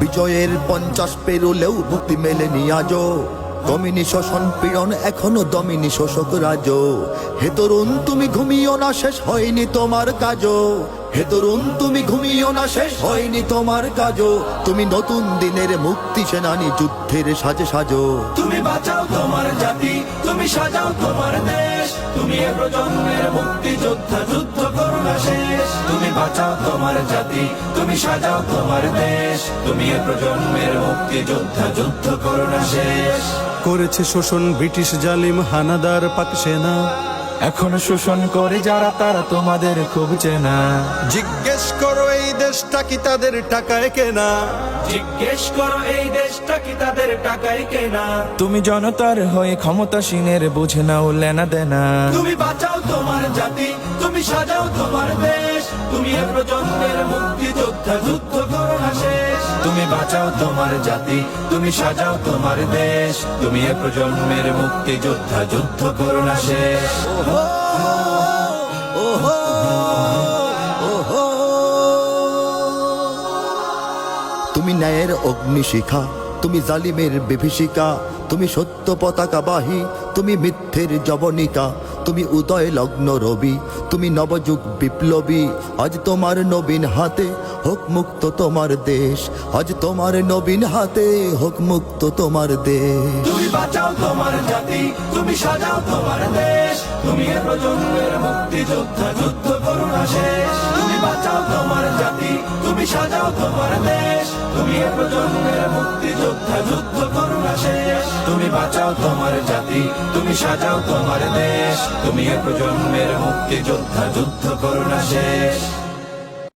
বিজয়ের 50 পেরুলেও মুক্তি মেলেনি আজও, দমিনী শোষণ পীড়ন এখনো দমিনী শোষক রাজ। হে তরুণ তুমি ঘুমিও না, শেষ হয়নি তোমার কাজও। হে তরুণ তুমি ঘুমিও না, শেষ হয়নি তোমার কাজও। তুমি নতুন দিনের মুক্তি সেনানী, যুদ্ধের সাজে সাজো। তুমি বাঁচাও তোমার জাতি, তুমি সাজাও তোমার দেশ, তুমি এ প্রজন্মের মুক্তি যোদ্ধা, যুদ্ধ করো না শেষ। তুমি বাঁচাও তোমার জাতি, তুমি সাজাও তোমার দেশ, তুমি এ প্রজন্মের মুক্তি যোদ্ধা, যুদ্ধ করো না শেষ। করেছে শোষণ ব্রিটিশ জালিম হানাদার পাক সেনা, এখনো শোষণ করে যারা তারা তোমাদের খুব চেনা। জিজ্ঞেস করো এই দেশটা কি তাদের টাকায় কেনা। জিজ্ঞেস করো এই দেশটা কি তাদের টাকায় কেনা। তুমি জনতার হয়ে ক্ষমতাসীনের বুঝে নাও লেনা দেনা। তুমি বাঁচাও তোমার জাতি, তুমি সাজাও তোমার দেশ, তুমি এ প্রজন্মের মুক্তি যোদ্ধা, যুদ্ধ করো না শেষ। তুমি বাঁচাও তোমার জাতি, তুমি সাজাও তোমার দেশ, তুমি এ প্রজন্মের মুক্তি যোদ্ধা, যুদ্ধ করো না শেষ। তুমি ন্যায়ের অগ্নিশিখা, তুমি জালিমের বিভীষিকা, তুমি সত্য পতাকা বাহী, তুমি মিথ্যের জবনিকা। তুমি উদয় লগ্ন রবি, তুমি নবযুগ বিপ্লবী। আজ তোমার নবীন হাতে হোক মুক্ত তোমার দেশ, আজ তোমার নবীন হাতে হোক মুক্ত তোমার দেশ। তুমি বাঁচাও তোমার জাতি, তুমি সাজাও তোমার দেশ, তুমি এ প্রজন্মের মুক্তি যোদ্ধা, যুদ্ধ করো না শেষ। তুমি বাঁচাও তোমার জাতি, তুমি সাজাও তোমার দেশ, তুমি এ প্রজন্মের মুক্তি যোদ্ধা, যুদ্ধ করো না শেষ। তুমি বাঁচাও তোমার জাতি, তুমি সাজাও তোমার দেশ, তুমি এ প্রজন্মের মুক্তি যোদ্ধা, যুদ্ধ করো না শেষ।